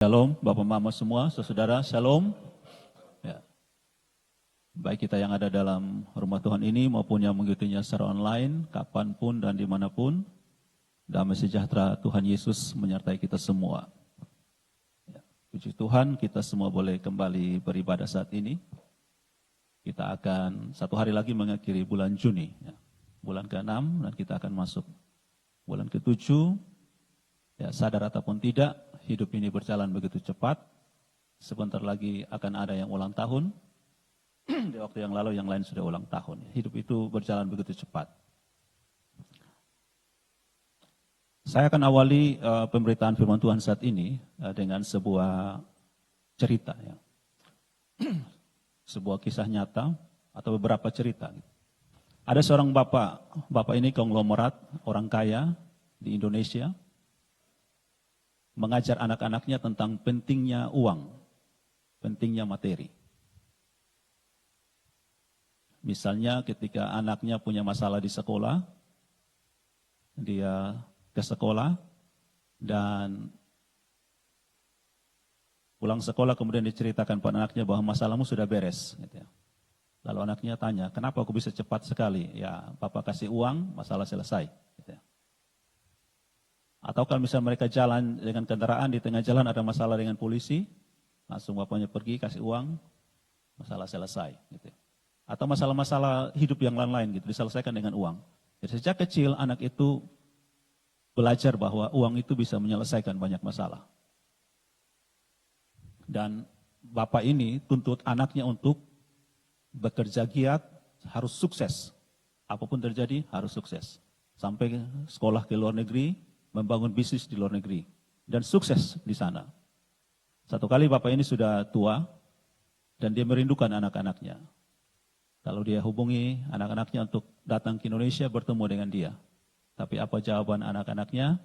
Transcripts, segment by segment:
Shalom, Bapak Mama semua, saudara, Shalom. Ya. Baik kita yang ada dalam rumah Tuhan ini maupun yang mengikutinya secara online, kapanpun dan dimanapun, damai sejahtera Tuhan Yesus menyertai kita semua. Ya. Puji Tuhan, kita semua boleh kembali beribadah saat ini. Kita akan satu hari lagi mengakhiri bulan Juni, ya. Bulan ke-6 dan kita akan masuk bulan ke-7. Ya, sadar ataupun tidak, hidup ini berjalan begitu cepat. Sebentar lagi akan ada yang ulang tahun. Di waktu yang lalu yang lain sudah ulang tahun. Hidup itu berjalan begitu cepat. Saya akan awali pemberitaan firman Tuhan saat ini dengan sebuah cerita. Ya. Sebuah kisah nyata atau beberapa cerita. Ada seorang bapak ini konglomerat, orang kaya di Indonesia, mengajar anak-anaknya tentang pentingnya uang, pentingnya materi. Misalnya ketika anaknya punya masalah di sekolah, dia ke sekolah dan pulang sekolah kemudian diceritakan pada anaknya bahwa masalahmu sudah beres. Gitu ya. Lalu anaknya tanya, kenapa aku bisa cepat sekali? Ya, Papa kasih uang, masalah selesai. Gitu ya. Atau kalau misalnya mereka jalan dengan kendaraan, di tengah jalan ada masalah dengan polisi, langsung bapaknya pergi, kasih uang, masalah selesai. Gitu. Atau masalah-masalah hidup yang lain-lain, gitu, diselesaikan dengan uang. Jadi sejak kecil anak itu belajar bahwa uang itu bisa menyelesaikan banyak masalah. Dan bapak ini tuntut anaknya untuk bekerja giat, harus sukses. Apapun terjadi, harus sukses. Sampai sekolah ke luar negeri, membangun bisnis di luar negeri, dan sukses di sana. Satu kali bapak ini sudah tua, dan dia merindukan anak-anaknya. Lalu dia hubungi anak-anaknya untuk datang ke Indonesia bertemu dengan dia. Tapi apa jawaban anak-anaknya?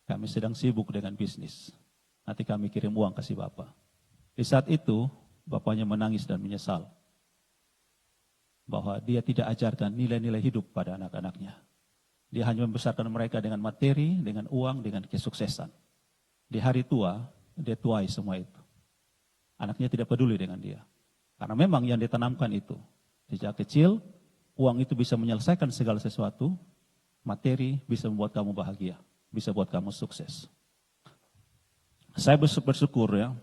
Kami sedang sibuk dengan bisnis. Nanti kami kirim uang kasih bapak. Di saat itu, bapaknya menangis dan menyesal. Bahwa dia tidak ajarkan nilai-nilai hidup pada anak-anaknya. Dia hanya membesarkan mereka dengan materi, dengan uang, dengan kesuksesan. Di hari tua, dia tuai semua itu. Anaknya tidak peduli dengan dia. Karena memang yang ditanamkan itu. Sejak kecil, uang itu bisa menyelesaikan segala sesuatu. Materi bisa membuat kamu bahagia. Bisa buat kamu sukses. Saya bersyukur ya.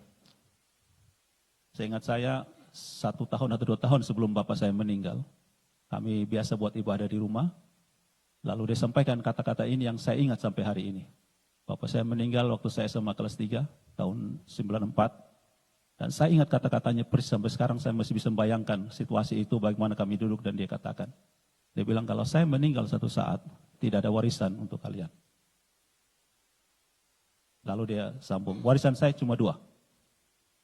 Seingat saya, 1 tahun atau 2 tahun sebelum bapak saya meninggal, kami biasa buat ibadah di rumah. Lalu dia sampaikan kata-kata ini yang saya ingat sampai hari ini. Bapak saya meninggal waktu saya SMA kelas 3, tahun 94. Dan saya ingat kata-katanya persis sampai sekarang saya masih bisa membayangkan situasi itu, bagaimana kami duduk dan dia katakan. Dia bilang, kalau saya meninggal satu saat, tidak ada warisan untuk kalian. Lalu dia sambung, warisan saya cuma 2.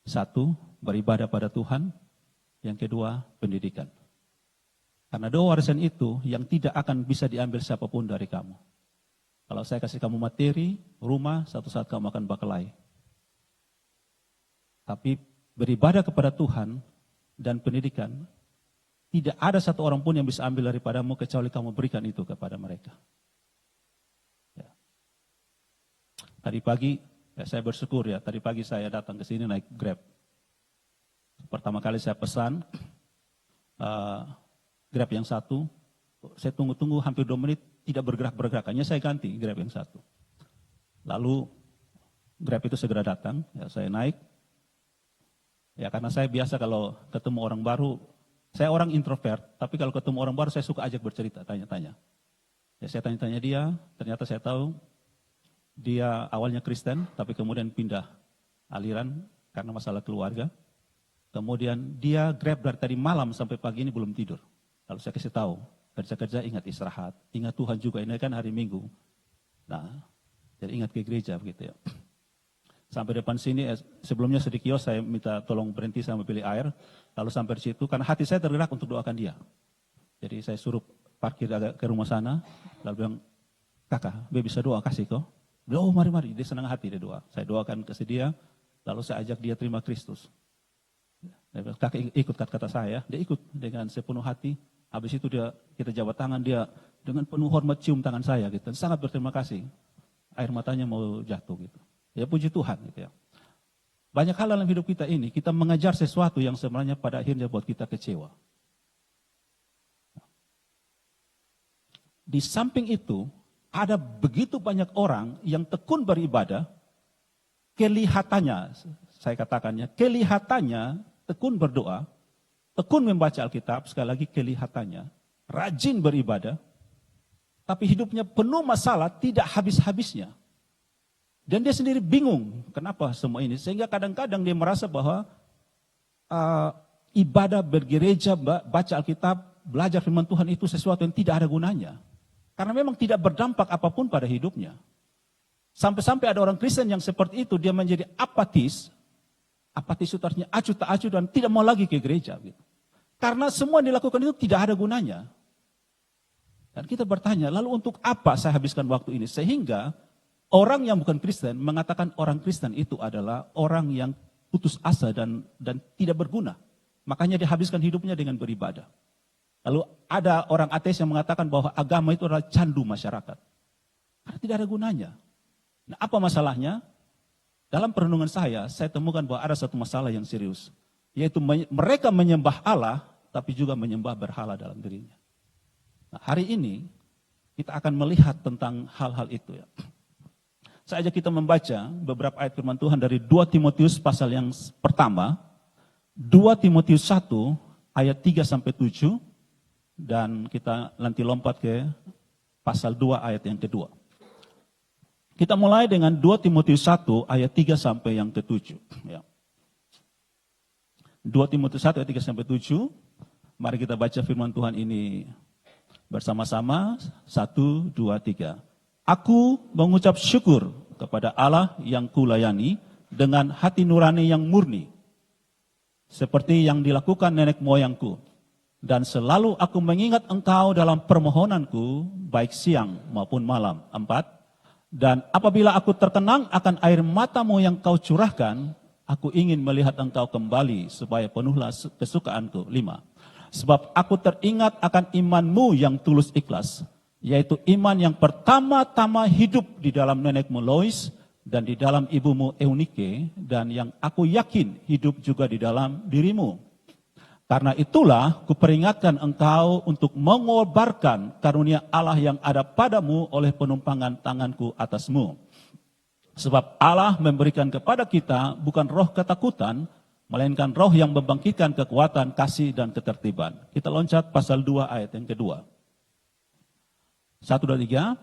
1, beribadah pada Tuhan. Yang kedua, pendidikan. Karena 2 warisan itu yang tidak akan bisa diambil siapapun dari kamu. Kalau saya kasih kamu materi, rumah, satu saat kamu akan berkelahi. Tapi beribadah kepada Tuhan dan pendidikan, tidak ada satu orang pun yang bisa ambil daripadamu kecuali kamu berikan itu kepada mereka. Ya. Tadi pagi, ya saya bersyukur ya, tadi pagi saya datang ke sini naik Grab. Pertama kali saya pesan, Grab yang 1, saya tunggu-tunggu hampir 2 menit, tidak bergerak-bergerak, hanya saya ganti Grab yang 1. Lalu Grab itu segera datang, ya saya naik. Ya karena saya biasa kalau ketemu orang baru, saya orang introvert, tapi kalau ketemu orang baru saya suka ajak bercerita, tanya-tanya. Ya saya tanya-tanya dia, ternyata saya tahu dia awalnya Kristen, tapi kemudian pindah aliran karena masalah keluarga. Kemudian dia Grab dari tadi malam sampai pagi ini belum tidur. Lalu saya kasih tahu, kerja-kerja ingat istirahat, ingat Tuhan juga, ini kan hari Minggu. Nah, jadi ingat ke gereja begitu ya. Sampai depan sini, sebelumnya sedikit saya minta tolong berhenti sama beli air, lalu sampai di situ, karena hati saya tergerak untuk doakan dia. Jadi saya suruh parkir agak ke rumah sana, lalu bilang, kakak, be bisa doa kasih kok? Dia, oh mari, dia senang hati dia doa. Saya doakan kasih dia, lalu saya ajak dia terima Kristus. Dia bilang, kakak ikut kata-kata saya, dia ikut dengan sepenuh hati. Habis itu kita jabat tangan, dia dengan penuh hormat cium tangan saya gitu. Sangat berterima kasih. Air matanya mau jatuh gitu. Ya puji Tuhan gitu ya. Banyak hal dalam hidup kita ini, kita mengejar sesuatu yang sebenarnya pada akhirnya buat kita kecewa. Di samping itu, ada begitu banyak orang yang tekun beribadah, kelihatannya, saya katakannya, kelihatannya tekun berdoa, tekun membaca Alkitab, sekali lagi kelihatannya, rajin beribadah, tapi hidupnya penuh masalah, tidak habis-habisnya. Dan dia sendiri bingung, kenapa semua ini. Sehingga kadang-kadang dia merasa bahwa ibadah, bergereja, baca Alkitab, belajar firman Tuhan itu sesuatu yang tidak ada gunanya. Karena memang tidak berdampak apapun pada hidupnya. Sampai-sampai ada orang Kristen yang seperti itu, dia menjadi apatis. Apatis itu artinya acuh tak acuh dan tidak mau lagi ke gereja. Gitu. Karena semua yang dilakukan itu tidak ada gunanya. Dan kita bertanya, lalu untuk apa saya habiskan waktu ini? Sehingga orang yang bukan Kristen mengatakan orang Kristen itu adalah orang yang putus asa dan tidak berguna. Makanya dia habiskan hidupnya dengan beribadah. Lalu ada orang ateis yang mengatakan bahwa agama itu adalah candu masyarakat. Karena tidak ada gunanya. Nah, apa masalahnya? Dalam perenungan saya temukan bahwa ada satu masalah yang serius. Yaitu mereka menyembah Allah, tapi juga menyembah berhala dalam dirinya. Nah, hari ini kita akan melihat tentang hal-hal itu ya. Saya ajak kita membaca beberapa ayat firman Tuhan dari 2 Timotius pasal yang pertama, 2 Timotius 1 ayat 3-7, dan kita nanti lompat ke pasal 2 ayat yang kedua. Kita mulai dengan 2 Timotius 1 ayat 3 sampai yang ke-7. Ya. 2 Timotius 1 ayat 3 sampai 7, mari kita baca firman Tuhan ini bersama-sama. 1, 2, 3. Aku mengucap syukur kepada Allah yang kulayani dengan hati nurani yang murni, seperti yang dilakukan nenek moyangku. Dan selalu aku mengingat engkau dalam permohonanku, baik siang maupun malam. 4. Dan apabila aku terkenang akan air matamu yang kau curahkan, aku ingin melihat engkau kembali, supaya penuhlah kesukaanku. 5. Sebab aku teringat akan imanmu yang tulus ikhlas, yaitu iman yang pertama-tama hidup di dalam nenekmu Lois dan di dalam ibumu Eunike, dan yang aku yakin hidup juga di dalam dirimu. Karena itulah kuperingatkan engkau untuk mengobarkan karunia Allah yang ada padamu oleh penumpangan tanganku atasmu. Sebab Allah memberikan kepada kita bukan roh ketakutan, melainkan roh yang membangkitkan kekuatan, kasih, dan ketertiban. Kita loncat pasal 2 ayat yang kedua. 1, 2, 3.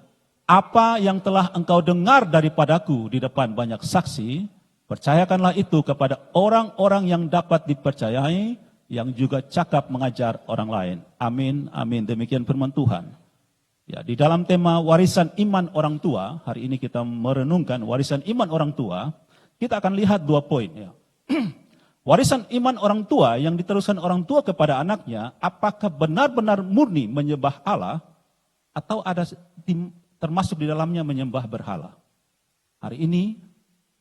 Apa yang telah engkau dengar daripadaku di depan banyak saksi, percayakanlah itu kepada orang-orang yang dapat dipercayai, yang juga cakap mengajar orang lain. Amin, amin. Demikian firman Tuhan. Ya, di dalam tema warisan iman orang tua, hari ini kita merenungkan warisan iman orang tua, kita akan lihat 2 poin. Ya. Warisan iman orang tua yang diteruskan orang tua kepada anaknya, apakah benar-benar murni menyembah Allah, atau ada termasuk di dalamnya menyembah berhala. Hari ini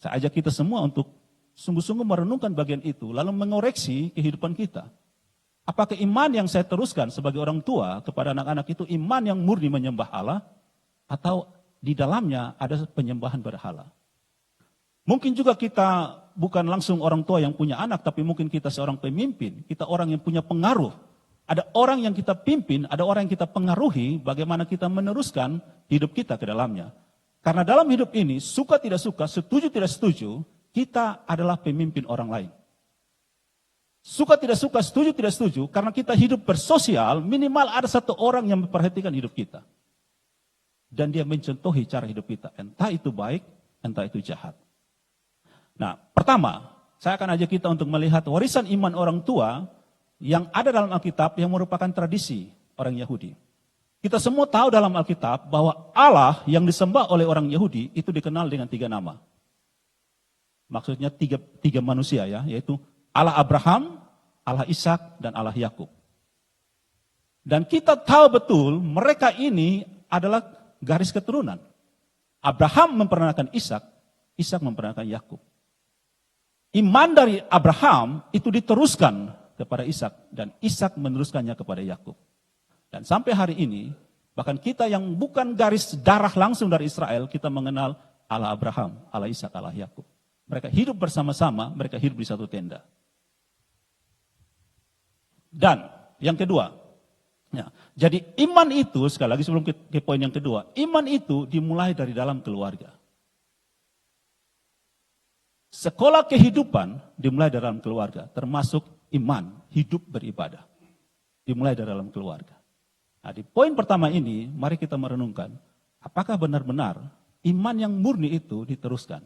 saya ajak kita semua untuk sungguh-sungguh merenungkan bagian itu, lalu mengoreksi kehidupan kita. Apakah iman yang saya teruskan sebagai orang tua kepada anak-anak itu iman yang murni menyembah Allah, atau di dalamnya ada penyembahan berhala? Mungkin juga kita bukan langsung orang tua yang punya anak, tapi mungkin kita seorang pemimpin, kita orang yang punya pengaruh. Ada orang yang kita pimpin, ada orang yang kita pengaruhi, bagaimana kita meneruskan hidup kita ke dalamnya. Karena dalam hidup ini, suka tidak suka, setuju tidak setuju, kita adalah pemimpin orang lain. Suka tidak suka, setuju tidak setuju, karena kita hidup bersosial, minimal ada satu orang yang memperhatikan hidup kita. Dan dia mencontohi cara hidup kita, entah itu baik, entah itu jahat. Nah, pertama, saya akan ajak kita untuk melihat warisan iman orang tua yang ada dalam Alkitab yang merupakan tradisi orang Yahudi. Kita semua tahu dalam Alkitab bahwa Allah yang disembah oleh orang Yahudi itu dikenal dengan 3 nama. Maksudnya tiga manusia ya, yaitu Allah Abraham, Allah Ishak, dan Allah Yakub. Dan kita tahu betul mereka ini adalah garis keturunan. Abraham memperanakan Ishak, Ishak memperanakan Yakub. Iman dari Abraham itu diteruskan kepada Ishak, dan Ishak meneruskannya kepada Yakub. Dan sampai hari ini, bahkan kita yang bukan garis darah langsung dari Israel, kita mengenal Allah Abraham, Allah Ishak, Allah Yakub. Mereka hidup bersama-sama, mereka hidup di satu tenda. Dan yang kedua, ya, jadi iman itu, sekali lagi sebelum ke poin yang kedua, iman itu dimulai dari dalam keluarga. Sekolah kehidupan dimulai dari dalam keluarga, termasuk iman, hidup beribadah. Dimulai dari dalam keluarga. Nah, di poin pertama ini, mari kita merenungkan, apakah benar-benar iman yang murni itu diteruskan?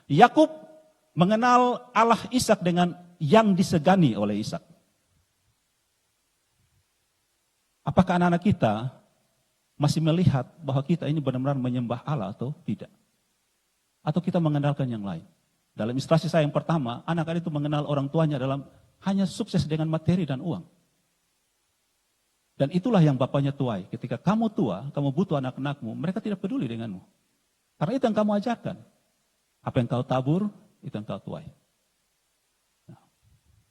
Yakub mengenal Allah Ishak dengan yang disegani oleh Ishak. Apakah anak-anak kita masih melihat bahwa kita ini benar-benar menyembah Allah atau tidak? Atau kita mengandalkan yang lain? Dalam ilustrasi saya yang pertama, anak-anak itu mengenal orang tuanya dalam hanya sukses dengan materi dan uang. Dan itulah yang bapaknya tuai. Ketika kamu tua, kamu butuh anak-anakmu, mereka tidak peduli denganmu. Karena itu yang kamu ajarkan. Apa yang kau tabur, itu yang kau tuai. Nah,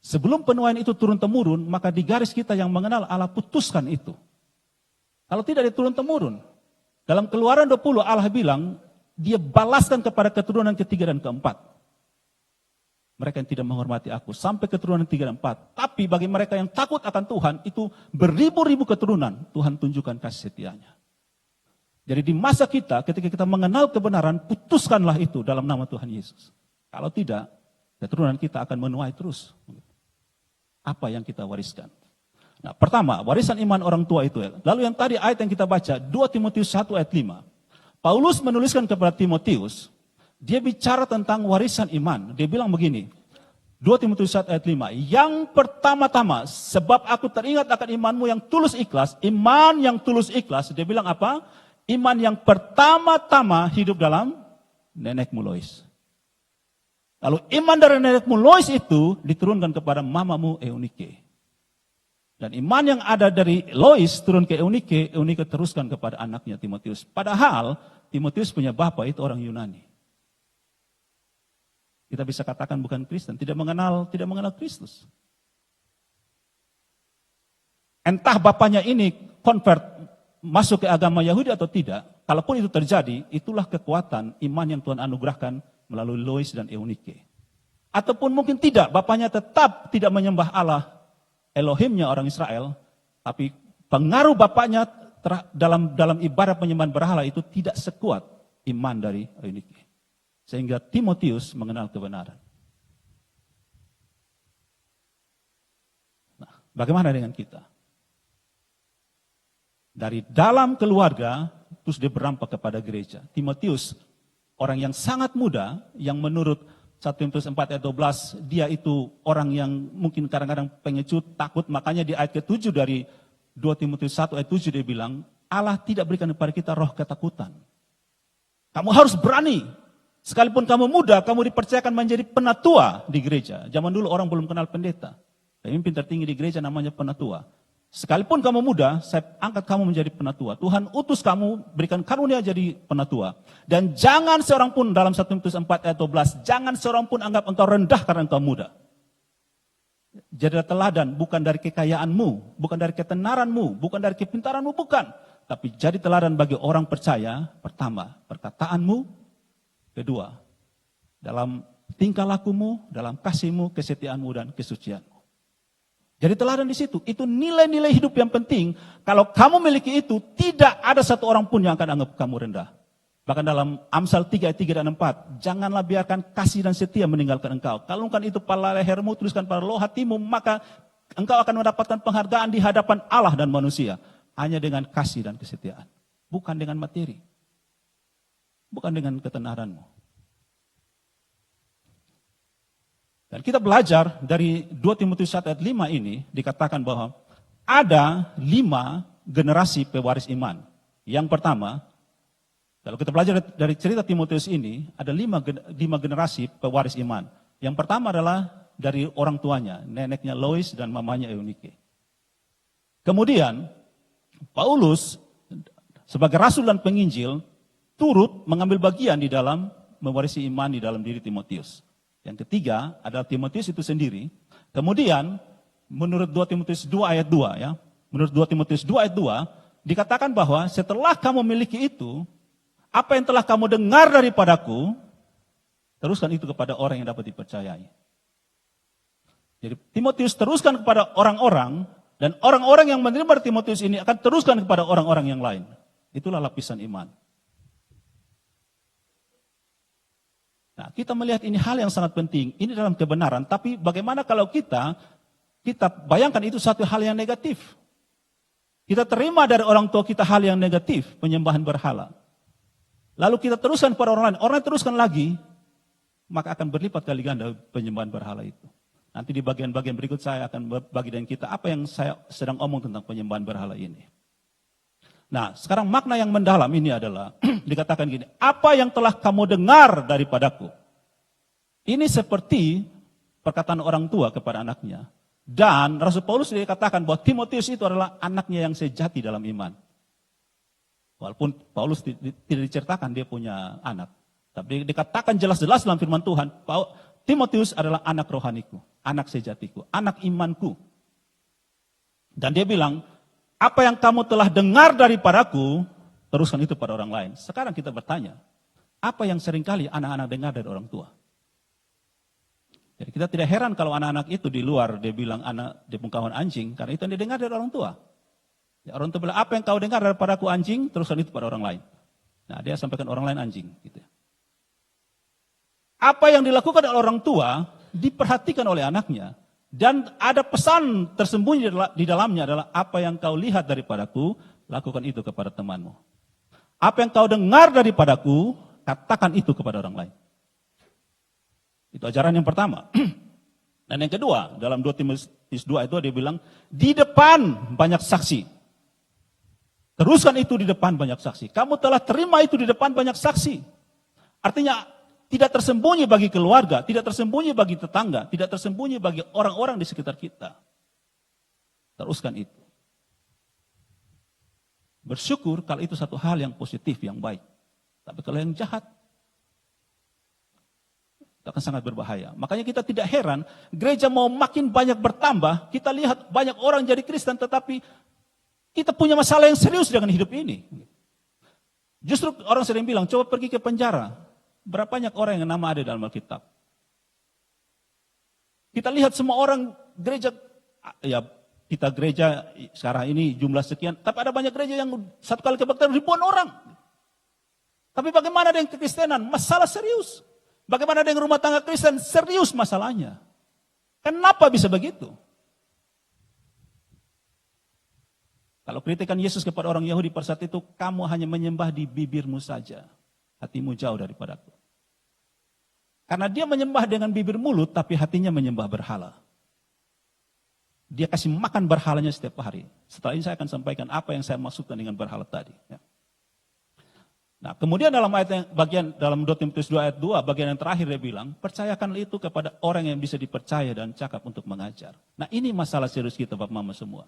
sebelum penuaian itu turun-temurun, maka di garis kita yang mengenal Allah putuskan itu. Kalau tidak diturun-temurun, dalam Keluaran 20 Allah bilang, dia balaskan kepada keturunan ketiga dan keempat. Mereka yang tidak menghormati aku, sampai keturunan 3 dan 4. Tapi bagi mereka yang takut akan Tuhan, itu beribu-ribu keturunan, Tuhan tunjukkan kasih setianya. Jadi di masa kita, ketika kita mengenal kebenaran, putuskanlah itu dalam nama Tuhan Yesus. Kalau tidak, keturunan kita akan menuai terus. Apa yang kita wariskan? Nah, pertama, warisan iman orang tua itu. Lalu yang tadi ayat yang kita baca, 2 Timotius 1 ayat 5. Paulus menuliskan kepada Timotius, dia bicara tentang warisan iman. Dia bilang begini, 2 Timotius 1 ayat 5. Yang pertama-tama, sebab aku teringat akan imanmu yang tulus ikhlas. Iman yang tulus ikhlas, dia bilang apa? Iman yang pertama-tama hidup dalam nenekmu Lois. Lalu iman dari nenekmu Lois itu diturunkan kepada mamamu Eunike. Dan iman yang ada dari Lois turun ke Eunike, Eunike teruskan kepada anaknya Timotius. Padahal Timotius punya bapak itu orang Yunani. Kita bisa katakan bukan Kristen, tidak mengenal Kristus. Entah bapaknya ini convert masuk ke agama Yahudi atau tidak, kalaupun itu terjadi, itulah kekuatan iman yang Tuhan anugerahkan melalui Lois dan Eunike. Ataupun mungkin tidak, bapaknya tetap tidak menyembah Allah, Elohimnya orang Israel, tapi pengaruh bapaknya dalam ibadah penyembahan berhala itu tidak sekuat iman dari Eunike. Sehingga Timotius mengenal kebenaran. Nah, bagaimana dengan kita? Dari dalam keluarga, terus dia berampak kepada gereja. Timotius, orang yang sangat muda, yang menurut 1 Timotius 4 ayat 12, dia itu orang yang mungkin kadang-kadang pengecut, takut. Makanya di ayat ke-7 dari 2 Timotius 1 ayat 7 dia bilang, Allah tidak berikan kepada kita roh ketakutan. Kamu harus berani. Sekalipun kamu muda, kamu dipercayakan menjadi penatua di gereja. Zaman dulu orang belum kenal pendeta. Pemimpin tertinggi di gereja namanya penatua. Sekalipun kamu muda, saya angkat kamu menjadi penatua. Tuhan utus kamu, berikan karunia jadi penatua. Dan jangan seorang pun dalam 1 Timotius 4 ayat 12, jangan seorang pun anggap engkau rendah karena engkau muda. Jadilah teladan, bukan dari kekayaanmu, bukan dari ketenaranmu, bukan dari kepintaranmu, bukan. Tapi jadi teladan bagi orang percaya, pertama, perkataanmu, kedua, dalam tingkah lakumu, dalam kasihmu, kesetiaanmu, dan kesucianmu. Jadi teladan di situ, itu nilai-nilai hidup yang penting. Kalau kamu miliki itu, tidak ada satu orang pun yang akan anggap kamu rendah. Bahkan dalam Amsal 3 ayat 3 dan 4, janganlah biarkan kasih dan setia meninggalkan engkau. Kalungkan itu pada lehermu, tuliskan pada loh hatimu, maka engkau akan mendapatkan penghargaan di hadapan Allah dan manusia. Hanya dengan kasih dan kesetiaan. Bukan dengan materi. Bukan dengan ketenaranmu. Dan kita belajar dari 2 Timotius 1 ayat 5 ini, dikatakan bahwa ada 5 generasi pewaris iman. Yang pertama, kalau kita belajar dari cerita Timotius ini, ada 5 generasi pewaris iman. Yang pertama adalah dari orang tuanya, neneknya Lois dan mamanya Eunike. Kemudian, Paulus sebagai rasul dan penginjil, turut mengambil bagian di dalam mewarisi iman di dalam diri Timotius. Yang ketiga adalah Timotius itu sendiri. Kemudian menurut 2 Timotius 2 ayat 2 ya. Menurut 2 Timotius 2 ayat 2 dikatakan bahwa setelah kamu miliki itu, apa yang telah kamu dengar daripadaku, Teruskan itu kepada orang yang dapat dipercayai. Jadi Timotius teruskan kepada orang-orang, dan orang-orang yang menerima Timotius ini akan teruskan kepada orang-orang yang lain. Itulah lapisan iman. Nah, kita melihat ini hal yang sangat penting. Ini dalam kebenaran, tapi bagaimana kalau kita bayangkan itu satu hal yang negatif. Kita terima dari orang tua kita hal yang negatif, penyembahan berhala. Lalu kita teruskan kepada orang lain, orang teruskan lagi, maka akan berlipat kali ganda penyembahan berhala itu. Nanti di bagian-bagian berikut saya akan bagi dengan kita apa yang saya sedang omong tentang penyembahan berhala ini. Nah, sekarang makna yang mendalam ini adalah dikatakan gini, apa yang telah kamu dengar daripadaku. Ini seperti perkataan orang tua kepada anaknya. Dan Rasul Paulus dikatakan bahwa Timotius itu adalah anaknya yang sejati dalam iman. Walaupun Paulus tidak diceritakan dia punya anak. Tapi dikatakan jelas-jelas dalam firman Tuhan, Timotius adalah anak rohaniku, anak sejatiku, anak imanku. Dan dia bilang, apa yang kamu telah dengar daripadaku, teruskan itu pada orang lain. Sekarang kita bertanya, apa yang seringkali anak-anak dengar dari orang tua? Jadi kita tidak heran kalau anak-anak itu di luar, dia bilang dia pun kawan anjing, karena itu yang dia dengar dari orang tua. Ya, orang tua bilang, apa yang kau dengar daripadaku anjing, teruskan itu pada orang lain. Nah, dia sampaikan orang lain anjing. Gitu. Apa yang dilakukan oleh orang tua, diperhatikan oleh anaknya. Dan ada pesan tersembunyi di dalamnya adalah apa yang kau lihat daripadaku, lakukan itu kepada temanmu. Apa yang kau dengar daripadaku, katakan itu kepada orang lain. Itu ajaran yang pertama. Dan yang kedua, dalam 2 Timotius 2 itu dia bilang, di depan banyak saksi. Teruskan itu di depan banyak saksi. Kamu telah terima itu di depan banyak saksi. Artinya, tidak tersembunyi bagi keluarga, tidak tersembunyi bagi tetangga, tidak tersembunyi bagi orang-orang di sekitar kita. Teruskan itu. Bersyukur kalau itu satu hal yang positif, yang baik. Tapi kalau yang jahat, itu akan sangat berbahaya. Makanya kita tidak heran, gereja mau makin banyak bertambah, kita lihat banyak orang jadi Kristen, tetapi kita punya masalah yang serius dengan hidup ini. Justru orang sering bilang, coba pergi ke penjara. Berapa banyak orang yang nama ada dalam Alkitab? Kita lihat semua orang gereja, ya kita gereja sekarang ini jumlah sekian, tapi ada banyak gereja yang satu kali kebaktian ribuan orang. Tapi bagaimana dengan kekristenan? Masalah serius. Bagaimana dengan rumah tangga Kristen? Serius masalahnya. Kenapa bisa begitu? Kalau kritikan Yesus kepada orang Yahudi pada saat itu, kamu hanya menyembah di bibirmu saja. Hatimu jauh daripadaku. Karena dia menyembah dengan bibir mulut, tapi hatinya menyembah berhala. Dia kasih makan berhalanya setiap hari. Setelah ini saya akan sampaikan apa yang saya maksudkan dengan berhala tadi. Ya. Nah, kemudian dalam ayat yang bagian dalam 2 Timotius 2 ayat 2, bagian yang terakhir dia bilang, percayakanlah itu kepada orang yang bisa dipercaya dan cakap untuk mengajar. Nah, ini masalah serius kita Bapak Mama semua.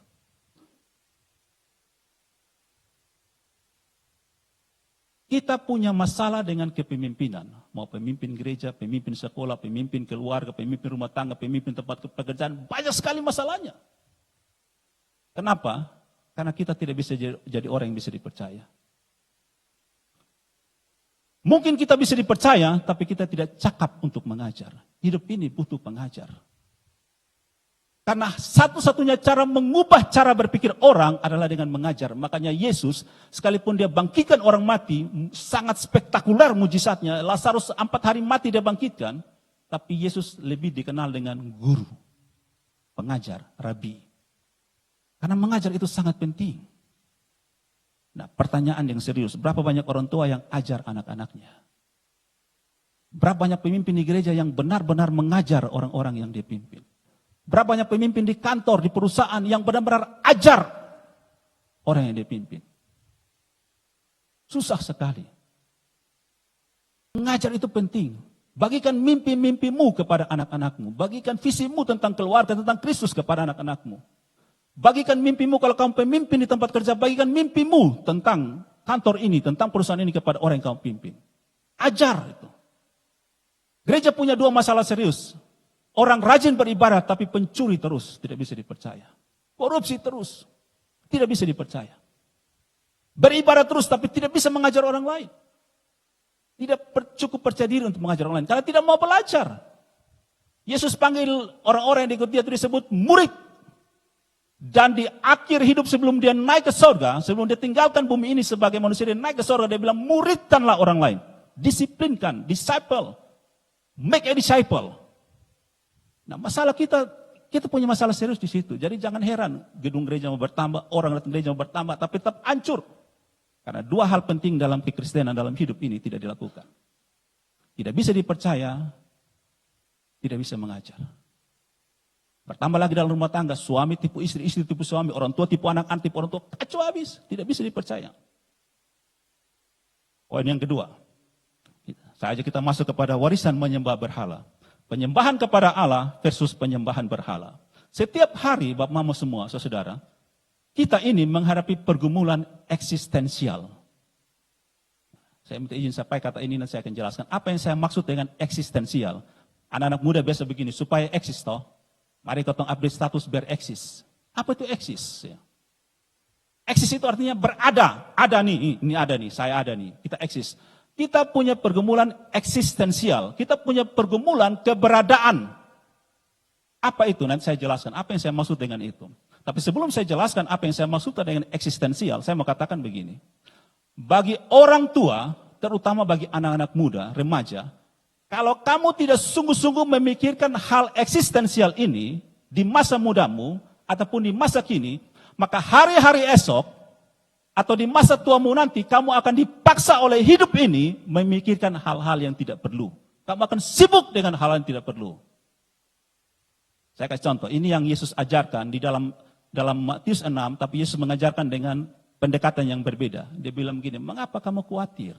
Kita punya masalah dengan kepemimpinan. Mau pemimpin gereja, pemimpin sekolah, pemimpin keluarga, pemimpin rumah tangga, pemimpin tempat pekerjaan. Banyak sekali masalahnya. Kenapa? Karena kita tidak bisa jadi orang yang bisa dipercaya. Mungkin kita bisa dipercaya, tapi kita tidak cakap untuk mengajar. Hidup ini butuh pengajar. Karena satu-satunya cara mengubah cara berpikir orang adalah dengan mengajar. Makanya Yesus, sekalipun dia bangkitkan orang mati, sangat spektakuler mujizatnya. Lazarus 4 hari mati dia bangkitkan. Tapi Yesus lebih dikenal dengan guru, pengajar, rabi. Karena mengajar itu sangat penting. Nah, pertanyaan yang serius, berapa banyak orang tua yang ajar anak-anaknya? Berapa banyak pemimpin di gereja yang benar-benar mengajar orang-orang yang dia pimpin? Berapa banyak pemimpin di kantor, di perusahaan yang benar-benar ajar orang yang dia pimpin? Susah sekali. Mengajar itu penting. Bagikan mimpi-mimpimu kepada anak-anakmu. Bagikan visimu tentang keluarga, tentang Kristus kepada anak-anakmu. Bagikan mimpimu kalau kamu pemimpin di tempat kerja, bagikan mimpimu tentang kantor ini, tentang perusahaan ini kepada orang yang kamu pimpin. Ajar itu. Gereja punya 2 masalah serius. Orang rajin beribadah tapi pencuri terus, tidak bisa dipercaya. Korupsi terus, tidak bisa dipercaya. Beribadah terus tapi tidak bisa mengajar orang lain. cukup percaya diri untuk mengajar orang lain, karena tidak mau belajar. Yesus panggil orang-orang yang diikut dia itu disebut murid. Dan di akhir hidup sebelum dia naik ke surga, sebelum dia tinggalkan bumi ini sebagai manusia, dia naik ke surga, dia bilang muridkanlah orang lain. Disiplinkan, disciple. Make a disciple. Nah masalah kita punya masalah serius di situ. Jadi jangan heran gedung gereja mau bertambah, orang datang gereja mau bertambah, tapi tetap hancur. Karena dua hal penting dalam kekristenan dalam hidup ini tidak dilakukan. Tidak bisa dipercaya, tidak bisa mengajar. Bertambah lagi dalam rumah tangga, suami tipu istri, istri tipu suami, orang tua tipu anak-anak, tipu orang tua, kacau habis. Tidak bisa dipercaya. Poin yang kedua, saja kita masuk kepada warisan menyembah berhala. Penyembahan kepada Allah versus penyembahan berhala. Setiap hari, Bapak Mama semua, saudara, kita ini menghadapi pergumulan eksistensial. Saya minta izin sampai kata ini dan saya akan jelaskan. Apa yang saya maksud dengan eksistensial? Anak-anak muda biasa begini, supaya eksis toh. Mari kita update status biar eksis. Apa itu eksis? Eksis itu artinya berada. Ada nih, ini ada nih, saya ada nih. Kita eksis. Kita punya pergumulan eksistensial. Kita punya pergumulan keberadaan. Apa itu? Nanti saya jelaskan. Apa yang saya maksud dengan itu? Tapi sebelum saya jelaskan apa yang saya maksud dengan eksistensial, saya mau katakan begini. Bagi orang tua, terutama bagi anak-anak muda, remaja, kalau kamu tidak sungguh-sungguh memikirkan hal eksistensial ini di masa mudamu ataupun di masa kini, maka hari-hari esok atau di masa tuamu nanti kamu akan dipaksa oleh hidup ini memikirkan hal-hal yang tidak perlu. Kamu akan sibuk dengan hal yang tidak perlu. Saya kasih contoh, ini yang Yesus ajarkan di dalam Matius 6, tapi Yesus mengajarkan dengan pendekatan yang berbeda. Dia bilang begini, mengapa kamu khawatir?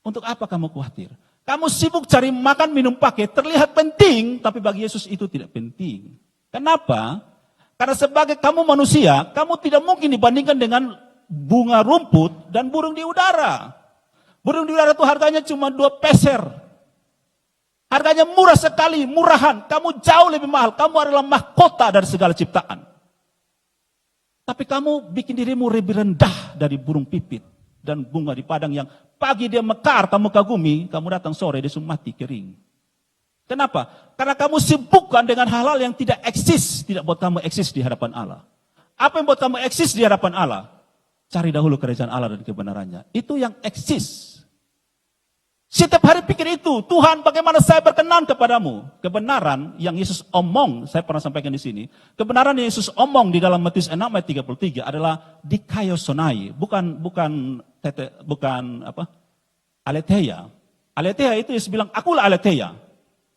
Untuk apa kamu khawatir? Kamu sibuk cari makan, minum, pakai, terlihat penting, tapi bagi Yesus itu tidak penting. Kenapa? Karena sebagai kamu manusia, kamu tidak mungkin dibandingkan dengan bunga rumput dan burung di udara. Burung di udara itu harganya cuma 2 peser. Harganya murah sekali, murahan. Kamu jauh lebih mahal. Kamu adalah mahkota dari segala ciptaan. Tapi kamu bikin dirimu lebih rendah dari burung pipit dan bunga di padang yang pagi dia mekar, kamu kagumi, kamu datang sore dia mati kering. Kenapa? Karena kamu sibukkan dengan hal-hal yang tidak eksis, tidak buat kamu eksis di hadapan Allah. Apa yang buat kamu eksis di hadapan Allah? Cari dahulu kerajaan Allah dan kebenarannya. Itu yang eksis. Setiap hari pikir itu, Tuhan bagaimana saya berkenan kepadamu. Kebenaran yang Yesus omong, saya pernah sampaikan di sini. Kebenaran yang Yesus omong di dalam Matius 6 ayat 33 adalah dikaiosonai, bukan aletheia. Aletheia itu Yesus bilang, akulah aletheia.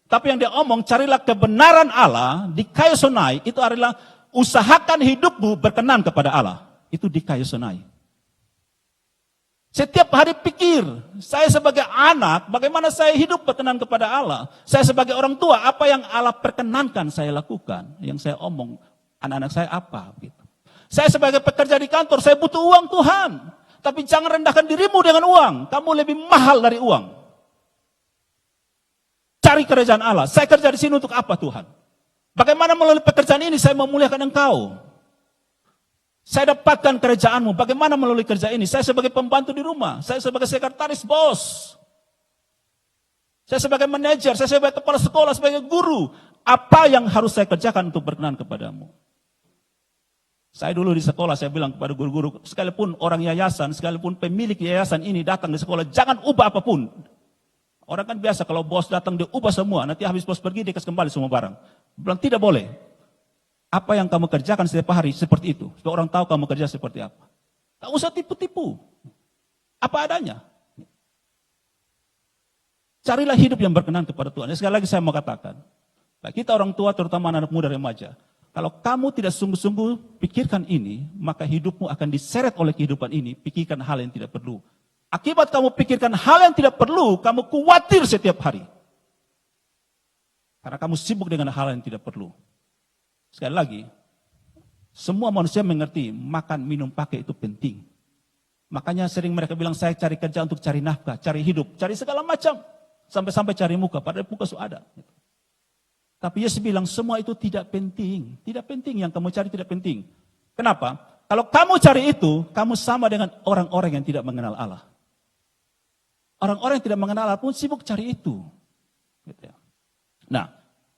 Tapi yang dia omong, carilah kebenaran Allah, dikaiosonai, itu adalah usahakan hidupmu berkenan kepada Allah. Itu dikaiosonai. Setiap hari pikir, saya sebagai anak, bagaimana saya hidup berkenan kepada Allah. Saya sebagai orang tua, apa yang Allah perkenankan saya lakukan. Yang saya omong, anak-anak saya apa. Gitu. Saya sebagai pekerja di kantor, saya butuh uang Tuhan. Tapi jangan rendahkan dirimu dengan uang. Kamu lebih mahal dari uang. Cari kerajaan Allah. Saya kerja di sini untuk apa Tuhan? Bagaimana melalui pekerjaan ini saya memuliakan Engkau? Saya dapatkan kerajaanmu. Bagaimana melalui kerja ini? Saya sebagai pembantu di rumah. Saya sebagai sekretaris bos. Saya sebagai manajer. Saya sebagai kepala sekolah. Sebagai guru. Apa yang harus saya kerjakan untuk berkenan kepadamu? Saya dulu di sekolah. Saya bilang kepada guru-guru. Sekalipun orang yayasan. Sekalipun pemilik yayasan ini datang di sekolah. Jangan ubah apapun. Orang kan biasa kalau bos datang dia ubah semua. Nanti habis bos pergi dia kasih kembali semua barang. Bilang tidak boleh. Apa yang kamu kerjakan setiap hari seperti itu. Supaya orang tahu kamu kerja seperti apa. Tak usah tipu-tipu. Apa adanya. Carilah hidup yang berkenan kepada Tuhan. Sekali lagi saya mau katakan. Kita orang tua terutama anak muda remaja. Kalau kamu tidak sungguh-sungguh pikirkan ini. Maka hidupmu akan diseret oleh kehidupan ini. Pikirkan hal yang tidak perlu. Akibat kamu pikirkan hal yang tidak perlu. Kamu khawatir setiap hari. Karena kamu sibuk dengan hal yang tidak perlu. Sekali lagi, semua manusia mengerti makan, minum, pakai itu penting. Makanya sering mereka bilang saya cari kerja untuk cari nafkah, cari hidup, cari segala macam. Sampai-sampai cari muka, padahal muka sudah ada. Tapi Yesus bilang semua itu tidak penting. Tidak penting, yang kamu cari tidak penting. Kenapa? Kalau kamu cari itu, kamu sama dengan orang-orang yang tidak mengenal Allah. Orang-orang yang tidak mengenal Allah pun sibuk cari itu. Gitu ya. Nah,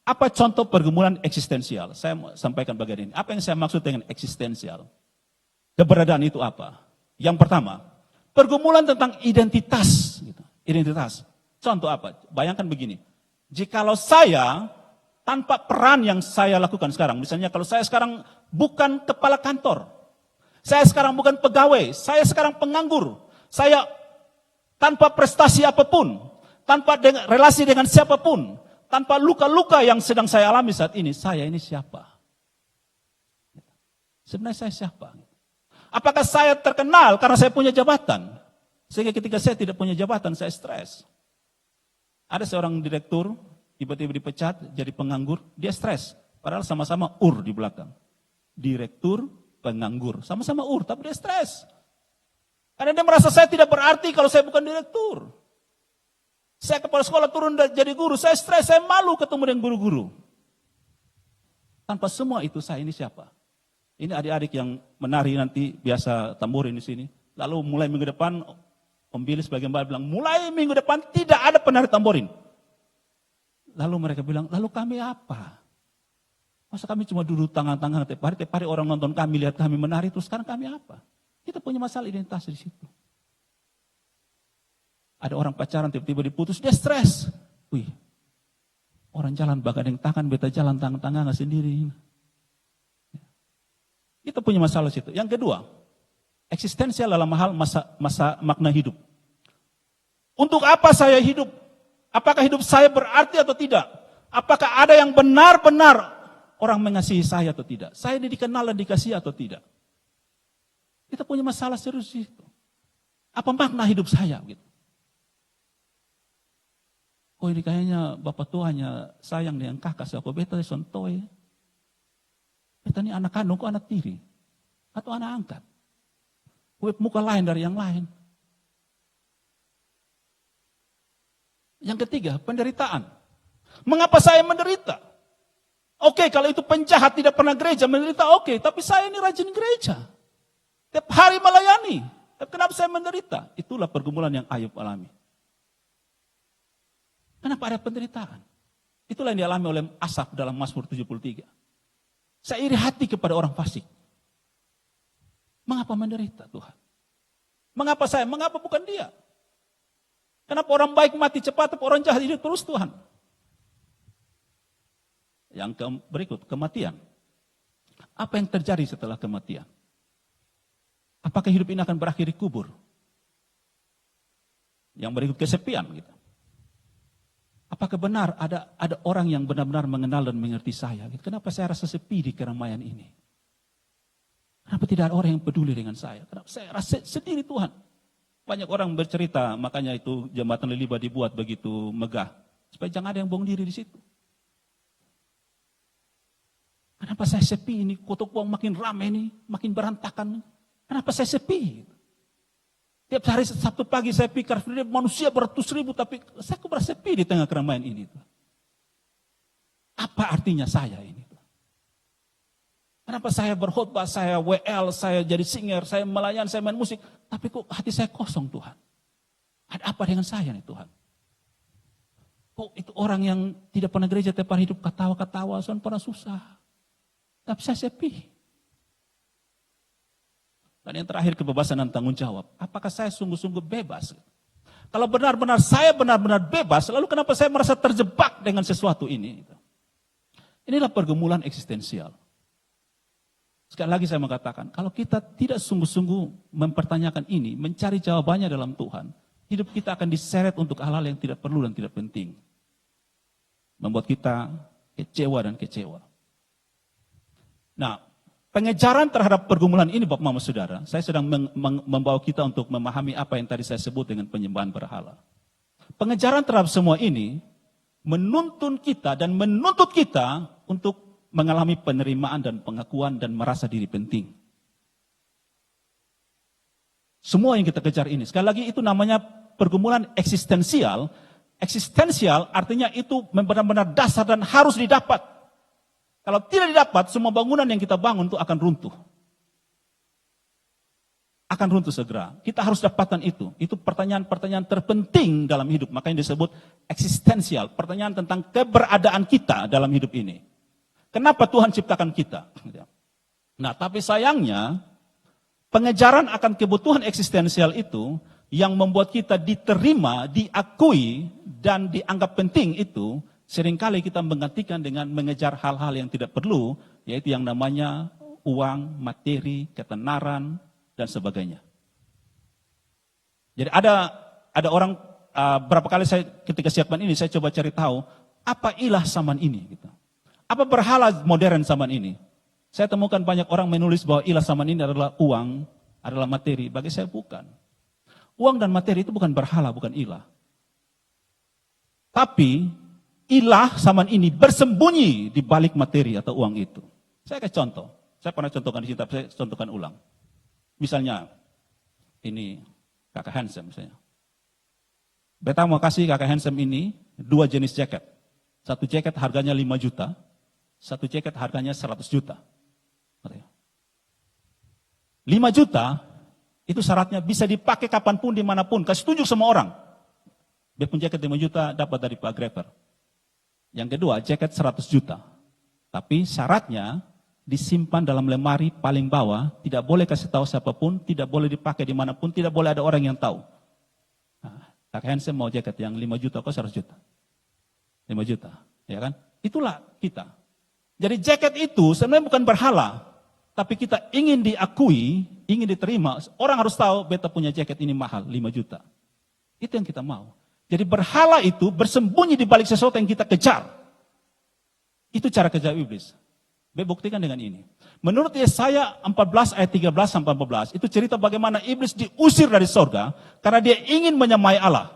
apa contoh pergumulan eksistensial? Saya mau sampaikan bagian ini. Apa yang saya maksud dengan eksistensial? Keberadaan itu apa? Yang pertama, pergumulan tentang identitas. Gitu. Identitas. Contoh apa? Bayangkan begini. Jikalau saya tanpa peran yang saya lakukan sekarang, misalnya kalau saya sekarang bukan kepala kantor, saya sekarang bukan pegawai, saya sekarang penganggur, saya tanpa prestasi apapun, tanpa relasi dengan siapapun, tanpa luka-luka yang sedang saya alami saat ini, saya ini siapa? Sebenarnya saya siapa? Apakah saya terkenal karena saya punya jabatan? Sehingga ketika saya tidak punya jabatan, saya stres. Ada seorang direktur, tiba-tiba dipecat, jadi penganggur, dia stres. Padahal sama-sama di belakang. Direktur, penganggur, sama-sama tapi dia stres. Karena dia merasa saya tidak berarti kalau saya bukan direktur. Saya kepala sekolah turun jadi guru, saya stres, saya malu ketemu dengan guru-guru. Tanpa semua itu saya ini siapa? Ini adik-adik yang menari nanti biasa tamborin di sini. Lalu mulai minggu depan, Om Billy sebagian bilang, mulai minggu depan tidak ada penari tamborin. Lalu mereka bilang, lalu kami apa? Masa kami cuma duduk tangan-tangan tiap hari orang nonton kami, lihat kami menari, terus sekarang kami apa? Kita punya masalah identitas di situ. Ada orang pacaran tiba-tiba diputus, dia stres. Wih, orang jalan bagandeng tangan, beta jalan tangan-tangan sendiri. Kita punya masalah di situ. Yang kedua, eksistensial dalam hal masa makna hidup. Untuk apa saya hidup? Apakah hidup saya berarti atau tidak? Apakah ada yang benar-benar orang mengasihi saya atau tidak? Saya dikenal dan dikasihi atau tidak? Kita punya masalah serius itu. Apa makna hidup saya? Gitu. Oh ini kayaknya Bapak tua hanya sayang dengan kakak saya. Kok beta sontoy? Beta ini anak kandung, kok anak tiri? Atau anak angkat? Kok muka lain dari yang lain? Yang ketiga, penderitaan. Mengapa saya menderita? Oke, kalau itu penjahat tidak pernah gereja menderita, oke. Tapi saya ini rajin gereja. Tiap hari melayani. Tapi kenapa saya menderita? Itulah pergumulan yang Ayub alami. Kenapa ada penderitaan? Itulah yang dialami oleh Asaf dalam Mazmur 73. Saya iri hati kepada orang fasik. Mengapa menderita Tuhan? Mengapa saya? Mengapa bukan dia? Kenapa orang baik mati cepat, tapi orang jahat hidup terus Tuhan? Yang berikut, kematian. Apa yang terjadi setelah kematian? Apakah hidup ini akan berakhir di kubur? Yang berikut, kesepian. Gitu. Apakah benar ada orang yang benar-benar mengenal dan mengerti saya? Gitu. Kenapa saya rasa sepi di keramaian ini? Kenapa tidak ada orang yang peduli dengan saya? Kenapa saya rasa sendiri Tuhan? Banyak orang bercerita, makanya itu jembatan Liliba dibuat begitu megah. Supaya jangan ada yang bohong diri di situ. Kenapa saya sepi ini? Kotok uang makin ramai ini, makin berantakan. Kenapa saya sepi? Tiap hari Sabtu pagi saya pikir manusia beratus ribu, tapi saya kok berasa sepi di tengah keramaian ini. Apa artinya saya ini? Kenapa saya berkhotbah, saya WL, saya jadi singer, saya melayani, saya main musik, tapi kok hati saya kosong Tuhan? Ada apa dengan saya nih Tuhan? Kok itu orang yang tidak pernah gereja tiap hari hidup ketawa-ketawa, soalnya pernah susah. Tapi saya sepi. Dan yang terakhir kebebasan dan tanggung jawab. Apakah saya sungguh-sungguh bebas? Kalau benar-benar saya benar-benar bebas, lalu kenapa saya merasa terjebak dengan sesuatu ini? Inilah pergumulan eksistensial. Sekali lagi saya mengatakan, kalau kita tidak sungguh-sungguh mempertanyakan ini, mencari jawabannya dalam Tuhan, hidup kita akan diseret untuk hal-hal yang tidak perlu dan tidak penting. Membuat kita kecewa dan kecewa. Nah, pengejaran terhadap pergumulan ini Bapak Mama Saudara, saya sedang membawa kita untuk memahami apa yang tadi saya sebut dengan penyembahan berhala. Pengejaran terhadap semua ini menuntun kita dan menuntut kita untuk mengalami penerimaan dan pengakuan dan merasa diri penting. Semua yang kita kejar ini, sekali lagi itu namanya pergumulan eksistensial. Eksistensial artinya itu benar-benar dasar dan harus didapat. Kalau tidak didapat, semua bangunan yang kita bangun itu akan runtuh. akan runtuh segera. Kita harus dapatkan itu. Itu pertanyaan-pertanyaan terpenting dalam hidup. Makanya disebut eksistensial. Pertanyaan tentang keberadaan kita dalam hidup ini. Kenapa Tuhan ciptakan kita? Nah, tapi sayangnya, pengejaran akan kebutuhan eksistensial itu yang membuat kita diterima, diakui, dan dianggap penting itu, seringkali kita menggantikan dengan mengejar hal-hal yang tidak perlu, yaitu yang namanya uang, materi, ketenaran, dan sebagainya. Jadi ada orang, berapa kali saya ketika siapkan ini, saya coba cari tahu, apa ilah zaman ini? Gitu. Apa berhala modern zaman ini? Saya temukan banyak orang menulis bahwa ilah zaman ini adalah uang, adalah materi. Bagi saya bukan. Uang dan materi itu bukan berhala, bukan ilah. Tapi ilah zaman ini bersembunyi di balik materi atau uang itu. Saya kasih contoh. Saya pernah contohkan di sini, tapi saya contohkan ulang. Misalnya, ini kakak handsome misalnya. Beta mau kasih kakak handsome ini 2 jenis jaket. Satu jaket harganya 5 juta, satu jaket harganya 100 juta. 5 juta, itu syaratnya bisa dipakai kapanpun, dimanapun. Kasih tunjuk semua orang. Dia pun jaket 5 juta dapat dari Pak Grabber. Yang kedua, jaket 100 juta. Tapi syaratnya, disimpan dalam lemari paling bawah, tidak boleh kasih tahu siapapun, tidak boleh dipakai dimanapun, tidak boleh ada orang yang tahu. Nah, kakak handsome mau jaket yang 5 juta, kok 100 juta? 5 juta, ya kan? Itulah kita. Jadi jaket itu sebenarnya bukan berhala, tapi kita ingin diakui, ingin diterima. Orang harus tahu, beta punya jaket ini mahal, 5 juta. Itu yang kita mau. Jadi berhala itu bersembunyi di balik sesuatu yang kita kejar. Itu cara kerja iblis. Buktikan dengan ini. Menurut Yesaya 14 ayat 13 sampai 14, itu cerita bagaimana iblis diusir dari sorga karena dia ingin menyamai Allah.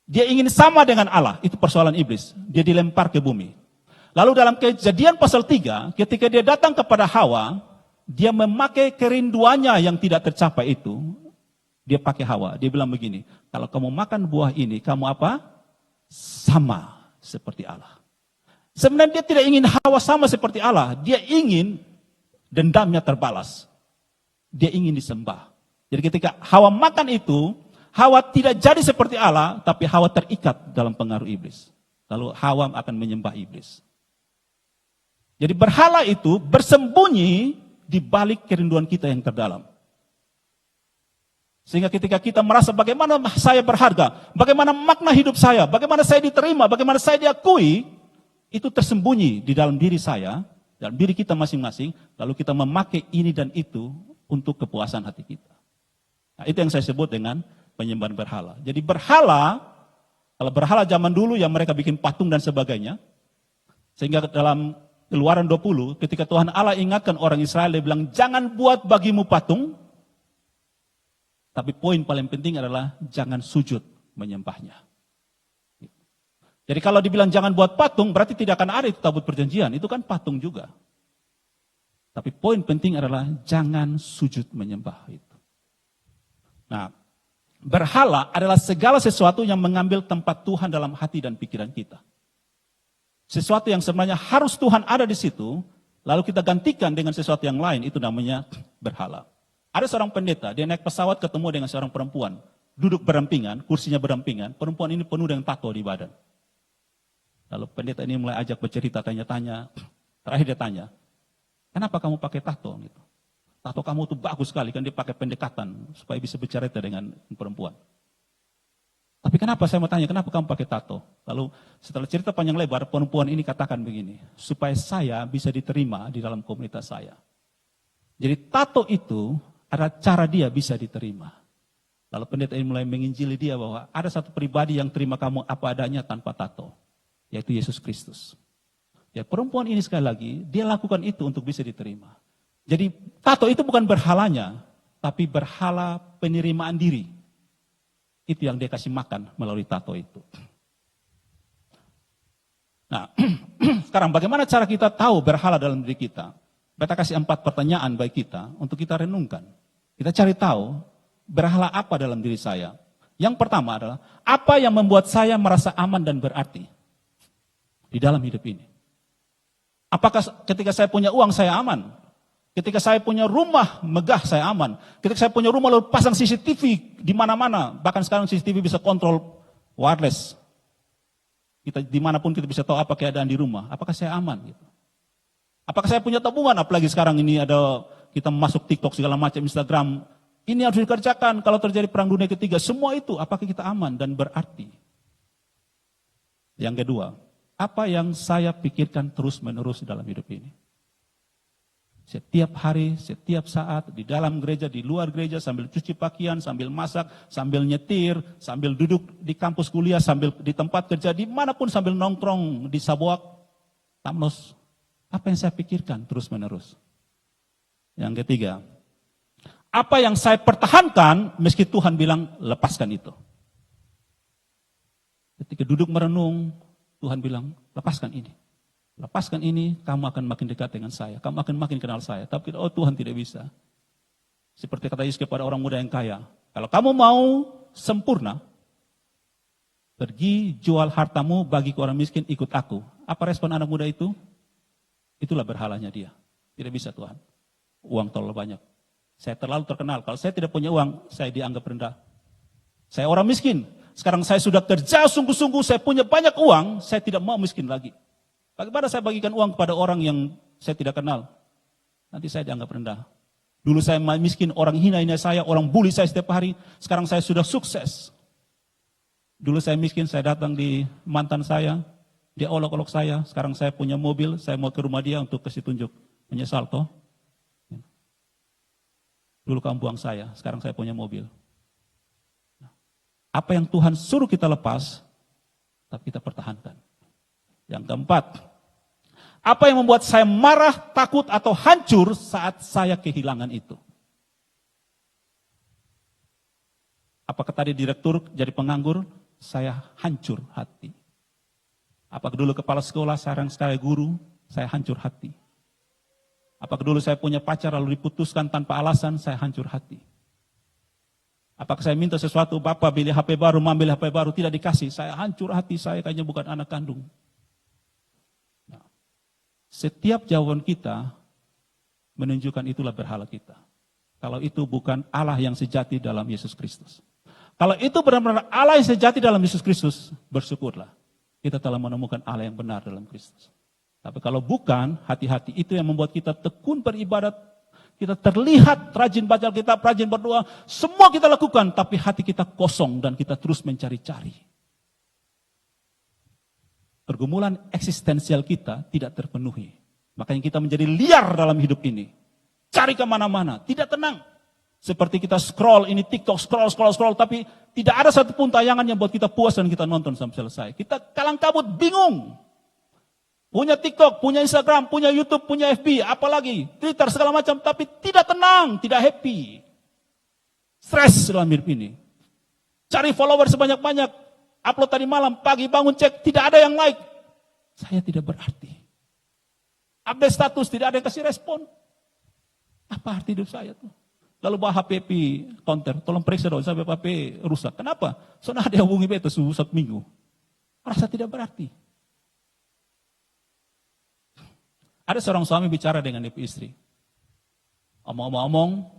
Dia ingin sama dengan Allah, itu persoalan iblis. Dia dilempar ke bumi. Lalu dalam Kejadian pasal 3, ketika dia datang kepada Hawa, dia memakai kerinduannya yang tidak tercapai itu. Dia pakai Hawa, dia bilang begini, kalau kamu makan buah ini, kamu apa? Sama seperti Allah. Sebenarnya dia tidak ingin Hawa sama seperti Allah. Dia ingin dendamnya terbalas. Dia ingin disembah. Jadi ketika Hawa makan itu, Hawa tidak jadi seperti Allah, tapi Hawa terikat dalam pengaruh iblis. Lalu Hawa akan menyembah iblis. Jadi berhala itu bersembunyi di balik kerinduan kita yang terdalam. Sehingga ketika kita merasa bagaimana saya berharga, bagaimana makna hidup saya, bagaimana saya diterima, bagaimana saya diakui, itu tersembunyi di dalam diri saya, dalam diri kita masing-masing, lalu kita memakai ini dan itu untuk kepuasan hati kita. Nah, itu yang saya sebut dengan penyembahan berhala. Jadi berhala, kalau berhala zaman dulu yang mereka bikin patung dan sebagainya, sehingga dalam Keluaran 20, ketika Tuhan Allah ingatkan orang Israel, dia bilang, jangan buat bagimu patung, tapi poin paling penting adalah jangan sujud menyembahnya. Jadi kalau dibilang jangan buat patung, berarti tidak akan ada itu tabut perjanjian. Itu kan patung juga. Tapi poin penting adalah jangan sujud menyembah itu. Nah, berhala adalah segala sesuatu yang mengambil tempat Tuhan dalam hati dan pikiran kita. Sesuatu yang sebenarnya harus Tuhan ada di situ, lalu kita gantikan dengan sesuatu yang lain, itu namanya berhala. Ada seorang pendeta, dia naik pesawat ketemu dengan seorang perempuan. Duduk berampingan, kursinya berampingan, perempuan ini penuh dengan tato di badan. Lalu pendeta ini mulai ajak bercerita, tanya-tanya. Terakhir dia tanya, kenapa kamu pakai tato? Gitu. Tato kamu tuh bagus sekali, kan dia pakai pendekatan supaya bisa bercerita dengan perempuan. Tapi kenapa saya mau tanya, kenapa kamu pakai tato? Lalu setelah cerita panjang lebar, perempuan ini katakan begini, supaya saya bisa diterima di dalam komunitas saya. Jadi tato itu adalah cara dia bisa diterima. Lalu pendeta ini mulai menginjili dia bahwa ada satu pribadi yang terima kamu apa adanya tanpa tato, yaitu Yesus Kristus. Ya, perempuan ini sekali lagi, dia lakukan itu untuk bisa diterima. Jadi tato itu bukan berhalanya, tapi berhala penerimaan diri. Itu yang dia kasih makan melalui tato itu. Nah, sekarang bagaimana cara kita tahu berhala dalam diri kita? Kita kasih 4 pertanyaan bagi kita untuk kita renungkan. Kita cari tahu berhala apa dalam diri saya. Yang pertama adalah, apa yang membuat saya merasa aman dan berarti di dalam hidup ini? Apakah ketika saya punya uang saya aman? Ketika saya punya rumah megah, saya aman. Ketika saya punya rumah lalu pasang CCTV di mana-mana, bahkan sekarang CCTV bisa kontrol wireless. Kita dimanapun kita bisa tahu apa keadaan di rumah. Apakah saya aman? Gitu. Apakah saya punya tabungan? Apalagi sekarang ini ada kita masuk TikTok segala macam, Instagram. Ini harus dikerjakan kalau terjadi perang dunia ketiga. Semua itu, apakah kita aman dan berarti? Yang kedua, apa yang saya pikirkan terus-menerus dalam hidup ini? Setiap hari, setiap saat, di dalam gereja, di luar gereja, sambil cuci pakaian, sambil masak, sambil nyetir, sambil duduk di kampus kuliah, sambil di tempat kerja, dimanapun sambil nongkrong di Sabuak, Tamnos. Apa yang saya pikirkan terus-menerus? Yang ketiga, apa yang saya pertahankan meski Tuhan bilang lepaskan itu. Ketika duduk merenung, Tuhan bilang lepaskan ini. Lepaskan ini, kamu akan makin dekat dengan saya. Kamu akan makin kenal saya. Tapi oh Tuhan tidak bisa. Seperti kata Yesus kepada orang muda yang kaya. Kalau kamu mau sempurna, pergi jual hartamu bagi ke orang miskin, ikut aku. Apa respon anak muda itu? Itulah berhalanya dia. Tidak bisa Tuhan. Uang terlalu banyak. Saya terlalu terkenal. Kalau saya tidak punya uang, saya dianggap rendah. Saya orang miskin. Sekarang saya sudah kerja sungguh-sungguh, saya punya banyak uang, saya tidak mau miskin lagi. Bagaimana saya bagikan uang kepada orang yang saya tidak kenal? Nanti saya dianggap rendah. Dulu saya miskin, orang hina-hina saya, orang bully saya setiap hari. Sekarang saya sudah sukses. Dulu saya miskin, saya datang di mantan saya, dia olok-olok saya. Sekarang saya punya mobil, saya mau ke rumah dia untuk kasih tunjuk. Menyesal toh? Dulu kamu buang saya, sekarang saya punya mobil. Apa yang Tuhan suruh kita lepas, tapi kita pertahankan. Yang keempat, apa yang membuat saya marah, takut, atau hancur saat saya kehilangan itu? Apakah tadi direktur jadi penganggur, saya hancur hati? Apakah dulu kepala sekolah, sekarang saya guru, saya hancur hati? Apakah dulu saya punya pacar lalu diputuskan tanpa alasan, saya hancur hati? Apakah saya minta sesuatu, Bapak beli HP baru, Mama beli HP baru, tidak dikasih, saya hancur hati, saya kayaknya bukan anak kandung. Setiap jawaban kita menunjukkan itulah berhala kita. Kalau itu bukan Allah yang sejati dalam Yesus Kristus. Kalau itu benar-benar Allah yang sejati dalam Yesus Kristus, bersyukurlah. Kita telah menemukan Allah yang benar dalam Kristus. Tapi kalau bukan, hati-hati itu yang membuat kita tekun beribadat. Kita terlihat rajin baca Alkitab, rajin berdoa. Semua kita lakukan, tapi hati kita kosong dan kita terus mencari-cari. Pergumulan eksistensial kita tidak terpenuhi. Makanya kita menjadi liar dalam hidup ini. Cari kemana-mana, tidak tenang. Seperti kita scroll ini TikTok, scroll, tapi tidak ada satupun tayangan yang buat kita puas dan kita nonton sampai selesai. Kita kalang kabut, bingung. Punya TikTok, punya Instagram, punya YouTube, punya FB, apalagi Twitter segala macam, tapi tidak tenang, tidak happy. Stres dalam hidup ini. Cari follower sebanyak-banyak. Upload tadi malam, pagi bangun cek, tidak ada yang like. Saya tidak berarti. Update status, tidak ada yang kasih respon. Apa arti hidup saya tuh? Lalu bawa HPP counter, tolong periksa dong sampai HP rusak. Kenapa? Soalnya ada yang hubungi beta subuh 1 minggu. Rasa tidak berarti. Ada seorang suami bicara dengan istri. Omong-omong,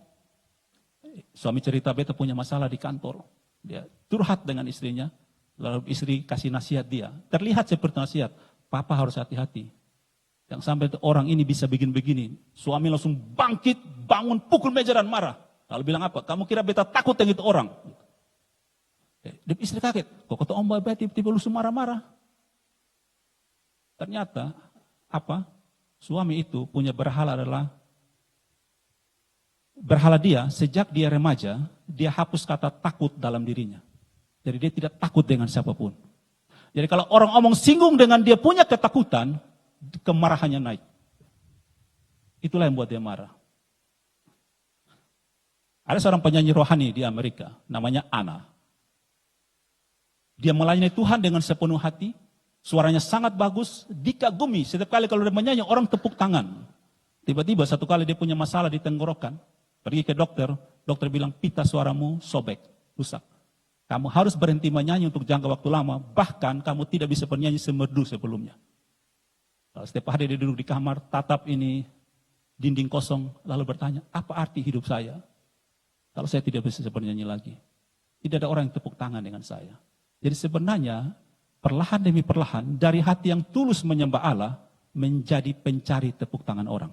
suami cerita beta punya masalah di kantor. Dia curhat dengan istrinya. Lalu istri kasih nasihat dia. Terlihat seperti nasihat. Papa harus hati-hati. Yang sampai orang ini bisa bikin begini. Suami langsung bangkit, bangun, pukul meja dan marah. Lalu bilang apa? Kamu kira beta takut dengan itu orang? Istri kaget. Kok kata om beta tiba-tiba lu marah-marah? Ternyata apa? Suami itu punya berhala adalah berhala dia sejak dia remaja, dia hapus kata takut dalam dirinya. Jadi dia tidak takut dengan siapapun. Jadi kalau orang omong singgung dengan dia punya ketakutan, kemarahannya naik. Itulah yang buat dia marah. Ada seorang penyanyi rohani di Amerika, namanya Anna. Dia melayani Tuhan dengan sepenuh hati, suaranya sangat bagus, dikagumi. Setiap kali kalau dia menyanyi, orang tepuk tangan. Tiba-tiba satu kali dia punya masalah di tenggorokan, pergi ke dokter, dokter bilang pita suaramu sobek, rusak. Kamu harus berhenti menyanyi untuk jangka waktu lama, bahkan kamu tidak bisa bernyanyi semerdu sebelumnya. Kalau setiap hari dia duduk di kamar, tatap ini dinding kosong, lalu bertanya, apa arti hidup saya? Kalau saya tidak bisa bernyanyi lagi. Tidak ada orang yang tepuk tangan dengan saya. Jadi sebenarnya, perlahan demi perlahan, dari hati yang tulus menyembah Allah, menjadi pencari tepuk tangan orang.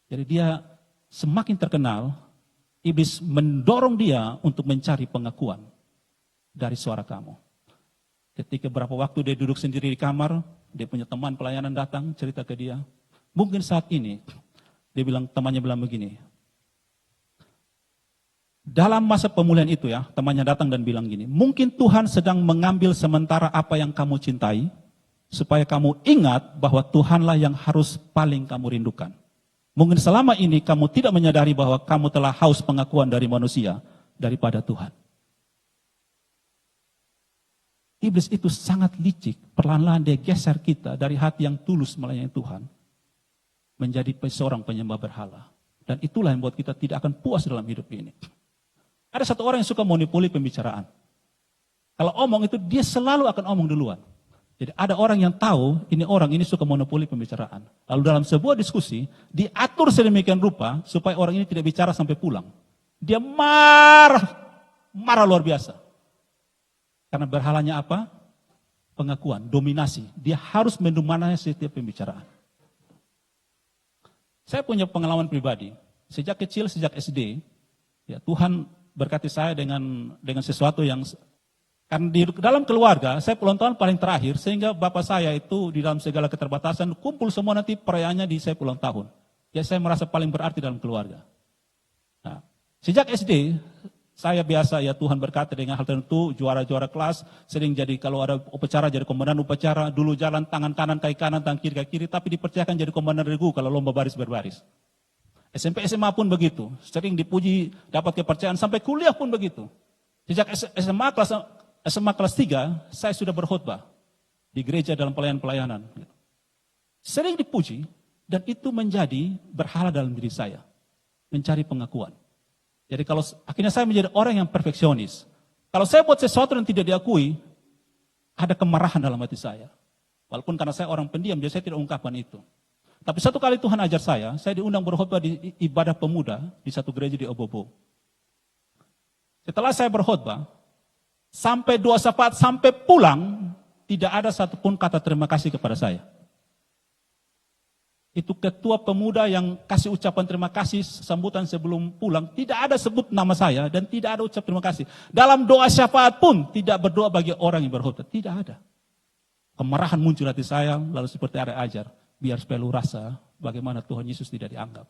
Jadi dia semakin terkenal, iblis mendorong dia untuk mencari pengakuan dari suara kamu. Ketika beberapa waktu dia duduk sendiri di kamar, dia punya teman pelayanan datang, cerita ke dia. Mungkin saat ini, temannya bilang begini, dalam masa pemulihan itu ya, temannya datang dan bilang gini, mungkin Tuhan sedang mengambil sementara apa yang kamu cintai, supaya kamu ingat bahwa Tuhanlah yang harus paling kamu rindukan. Mungkin selama ini kamu tidak menyadari bahwa kamu telah haus pengakuan dari manusia daripada Tuhan. Iblis itu sangat licik, perlahan-lahan dia geser kita dari hati yang tulus melayani Tuhan, menjadi seorang penyembah berhala. Dan itulah yang membuat kita tidak akan puas dalam hidup ini. Ada satu orang yang suka monopoli pembicaraan. Kalau omong itu dia selalu akan omong duluan. Jadi ada orang yang tahu ini suka monopoli pembicaraan. Lalu dalam sebuah diskusi diatur sedemikian rupa supaya orang ini tidak bicara sampai pulang. Dia marah luar biasa. Karena berhalanya apa? Pengakuan, dominasi. Dia harus mendominasi setiap pembicaraan. Saya punya pengalaman pribadi. Sejak kecil, sejak SD, ya Tuhan berkati saya dengan sesuatu yang, karena di dalam keluarga saya ulang tahun paling terakhir, sehingga bapak saya itu di dalam segala keterbatasan kumpul semua nanti perayaannya di saya ulang tahun. Ya saya merasa paling berarti dalam keluarga. Nah, sejak SD saya biasa ya Tuhan berkati dengan hal tertentu, juara-juara kelas, sering jadi kalau ada upacara jadi komandan upacara, dulu jalan tangan kanan kaki kanan tangan kiri kaki kiri, tapi dipercayakan jadi komandan regu kalau lomba baris berbaris. SMP SMA pun begitu, sering dipuji dapat kepercayaan, sampai kuliah pun begitu. Sejak SMA kelas 3, saya sudah berkhotbah di gereja dalam pelayanan-pelayanan. Sering dipuji, dan itu menjadi berhala dalam diri saya, mencari pengakuan. Jadi kalau akhirnya saya menjadi orang yang perfeksionis. Kalau saya buat sesuatu yang tidak diakui, ada kemarahan dalam hati saya. Walaupun karena saya orang pendiam, jadi saya tidak ungkapkan itu. Tapi satu kali Tuhan ajar saya diundang berkhotbah di ibadah pemuda di satu gereja di Obobo. Setelah saya berkhotbah, sampai doa syafaat, sampai pulang, tidak ada satupun kata terima kasih kepada saya. Itu ketua pemuda yang kasih ucapan terima kasih sambutan sebelum pulang, tidak ada sebut nama saya dan tidak ada ucap terima kasih. Dalam doa syafaat pun tidak berdoa bagi orang yang berkhotbah, tidak ada. Kemarahan muncul hati saya, lalu seperti ada ajar. Biar supaya lu rasa bagaimana Tuhan Yesus tidak dianggap.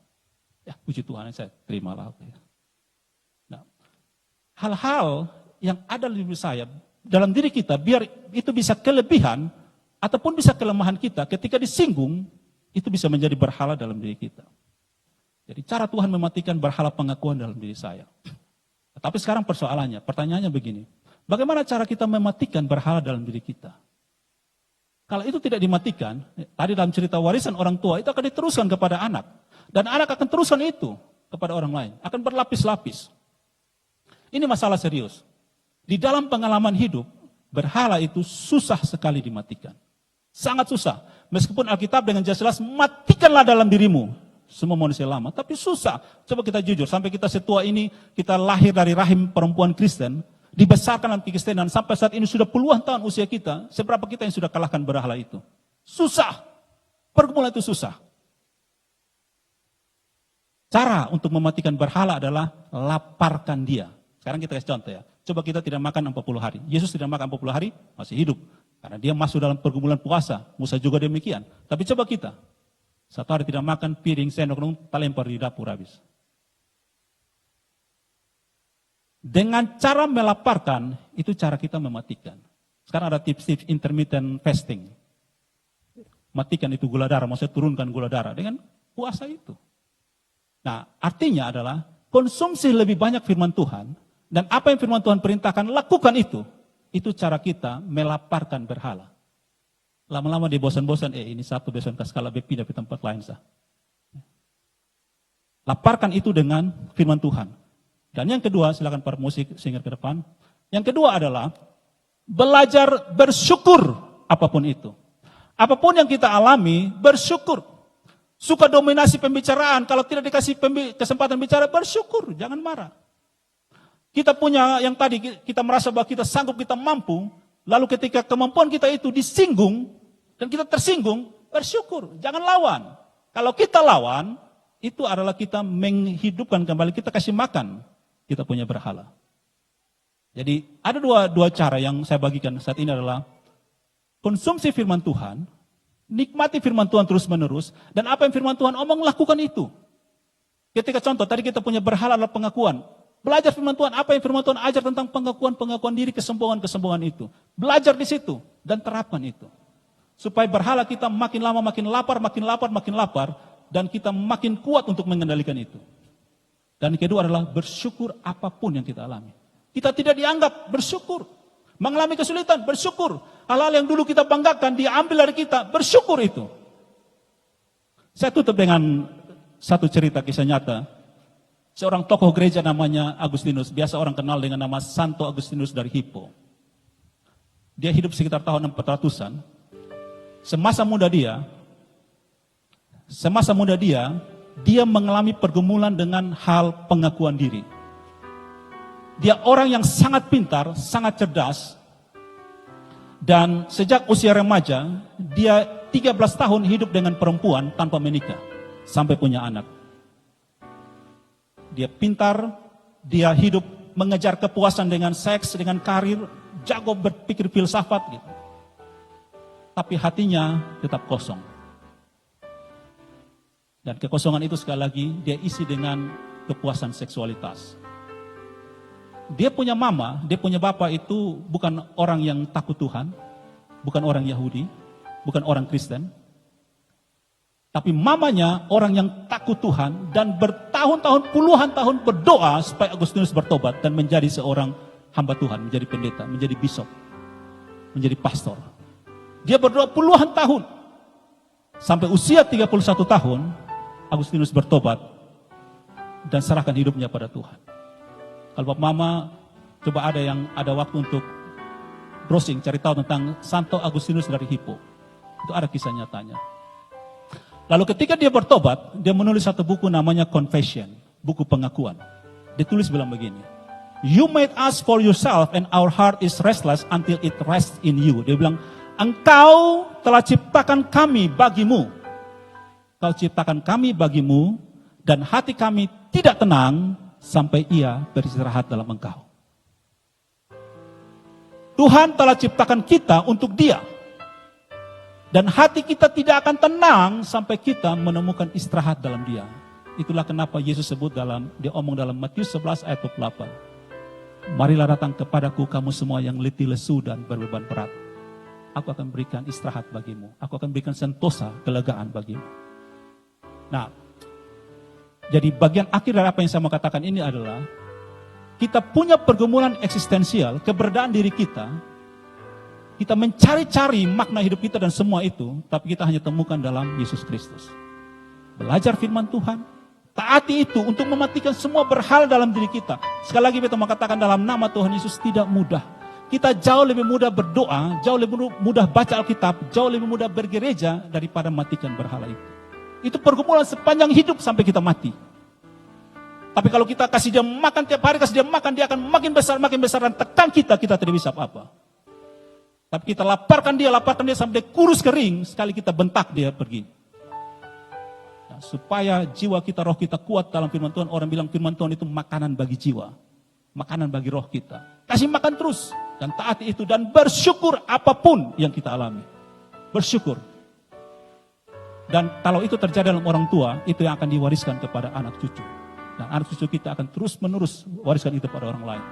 Ya puji Tuhan saya terimalah. Nah, hal-hal yang ada di diri saya, dalam diri kita, biar itu bisa kelebihan ataupun bisa kelemahan kita, ketika disinggung, itu bisa menjadi berhala dalam diri kita. Jadi cara Tuhan mematikan berhala pengakuan dalam diri saya. Tapi sekarang pertanyaannya begini, bagaimana cara kita mematikan berhala dalam diri kita? Kalau itu tidak dimatikan, tadi dalam cerita warisan orang tua, itu akan diteruskan kepada anak. Dan anak akan teruskan itu kepada orang lain. Akan berlapis-lapis. Ini masalah serius. Di dalam pengalaman hidup, berhala itu susah sekali dimatikan. Sangat susah. Meskipun Alkitab dengan jelas, matikanlah dalam dirimu semua manusia lama. Tapi susah. Coba kita jujur, sampai kita setua ini, kita lahir dari rahim perempuan Kristen, dibesarkan dalam kekristenan, sampai saat ini sudah puluhan tahun usia kita, seberapa kita yang sudah kalahkan berhala itu? Susah. Pergumulan itu susah. Cara untuk mematikan berhala adalah laparkan dia. Sekarang kita kasih contoh ya. Coba kita tidak makan 40 hari. Yesus tidak makan 40 hari, masih hidup. Karena dia masuk dalam pergumulan puasa. Musa juga demikian. Tapi coba kita. Satu hari tidak makan, piring, sendok, tak lempar di dapur habis. Dengan cara melaparkan, itu cara kita mematikan. Sekarang ada tips-tips intermittent fasting. Matikan itu gula darah, maksudnya turunkan gula darah dengan puasa itu. Nah, artinya adalah konsumsi lebih banyak firman Tuhan, dan apa yang firman Tuhan perintahkan, lakukan itu. Itu cara kita melaparkan berhala. Lama-lama dia bosan-bosan, ini satu bosan kaskala pindah ke tempat lain sah. Laparkan itu dengan firman Tuhan. Dan yang kedua, silakan para musik singer ke depan. Yang kedua adalah belajar bersyukur apapun itu. Apapun yang kita alami, bersyukur. Suka dominasi pembicaraan, kalau tidak dikasih kesempatan bicara, bersyukur, jangan marah. Kita punya yang tadi, kita merasa bahwa kita sanggup, kita mampu, lalu ketika kemampuan kita itu disinggung, dan kita tersinggung, bersyukur, jangan lawan. Kalau kita lawan, itu adalah kita menghidupkan kembali, kita kasih makan, kita punya berhala. Jadi ada dua cara yang saya bagikan saat ini adalah, konsumsi firman Tuhan, nikmati firman Tuhan terus menerus, dan apa yang firman Tuhan omong, lakukan itu. Ketika contoh, tadi kita punya berhala adalah pengakuan. Belajar firman Tuhan, apa yang firman Tuhan ajar tentang pengakuan diri, kesombongan itu. Belajar di situ, dan terapkan itu. Supaya berhala kita makin lama makin lapar, dan kita makin kuat untuk mengendalikan itu. Dan kedua adalah bersyukur apapun yang kita alami. Kita tidak dianggap, bersyukur. Mengalami kesulitan, bersyukur. Hal-hal yang dulu kita banggakan, diambil dari kita, bersyukur itu. Saya tutup dengan satu cerita kisah nyata. Seorang tokoh gereja namanya Agustinus, biasa orang kenal dengan nama Santo Agustinus dari Hippo. Dia hidup sekitar tahun 400-an. Semasa muda dia mengalami pergumulan dengan hal pengakuan diri. Dia orang yang sangat pintar, sangat cerdas, dan sejak usia remaja, dia 13 tahun hidup dengan perempuan tanpa menikah, sampai punya anak. Dia pintar, dia hidup mengejar kepuasan dengan seks, dengan karir, jago berpikir filsafat gitu. Tapi hatinya tetap kosong. Dan kekosongan itu sekali lagi dia isi dengan kepuasan seksualitas. Dia punya mama, dia punya bapak itu bukan orang yang takut Tuhan, bukan orang Yahudi, bukan orang Kristen. Tapi mamanya orang yang takut Tuhan dan bertahun-tahun, puluhan tahun berdoa supaya Agustinus bertobat dan menjadi seorang hamba Tuhan, menjadi pendeta, menjadi bishop, menjadi pastor. Dia berdoa puluhan tahun. Sampai usia 31 tahun, Agustinus bertobat dan serahkan hidupnya pada Tuhan. Kalau Bapak Mama coba ada waktu untuk browsing, cari tahu tentang Santo Agustinus dari Hippo. Itu ada kisah nyatanya. Lalu ketika dia bertobat, dia menulis satu buku namanya Confession, buku pengakuan. Dia tulis bilang begini, "You made us for yourself and our heart is restless until it rests in you." Dia bilang, "Engkau telah ciptakan kami bagimu. Kau ciptakan kami bagimu dan hati kami tidak tenang sampai ia beristirahat dalam Engkau." Tuhan telah ciptakan kita untuk Dia. Dan hati kita tidak akan tenang sampai kita menemukan istirahat dalam Dia. Itulah kenapa Yesus sebut dia omong dalam Matius 11 ayat 28. "Marilah datang kepadaku kamu semua yang letih lesu dan berbeban berat. Aku akan berikan istirahat bagimu. Aku akan berikan sentosa, kelegaan bagimu." Nah, jadi bagian akhir dari apa yang saya mau katakan ini adalah kita punya pergumulan eksistensial, keberadaan diri kita mencari-cari makna hidup kita dan semua itu, tapi kita hanya temukan dalam Yesus Kristus. Belajar firman Tuhan, taati itu untuk mematikan semua berhala dalam diri kita. Sekali lagi kita mau katakan dalam nama Tuhan Yesus tidak mudah. Kita jauh lebih mudah berdoa, jauh lebih mudah baca Alkitab, jauh lebih mudah bergereja daripada matikan berhala itu. Itu pergumulan sepanjang hidup sampai kita mati. Tapi kalau kita kasih dia makan tiap hari, kasih dia makan, dia akan makin besar dan tekan kita tidak bisa apa-apa. Tapi kita laparkan dia sampai dia kurus kering, sekali kita bentak dia pergi. Nah, supaya jiwa kita, roh kita kuat dalam firman Tuhan, orang bilang firman Tuhan itu makanan bagi jiwa, makanan bagi roh kita. Kasih makan terus, dan taati itu, dan bersyukur apapun yang kita alami. Bersyukur. Dan kalau itu terjadi dalam orang tua, itu yang akan diwariskan kepada anak cucu. Dan anak cucu kita akan terus menerus wariskan itu pada orang lain.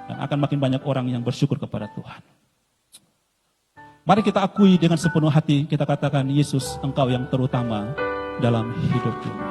Dan akan makin banyak orang yang bersyukur kepada Tuhan. Mari kita akui dengan sepenuh hati, kita katakan, Yesus, Engkau yang terutama dalam hidup kami.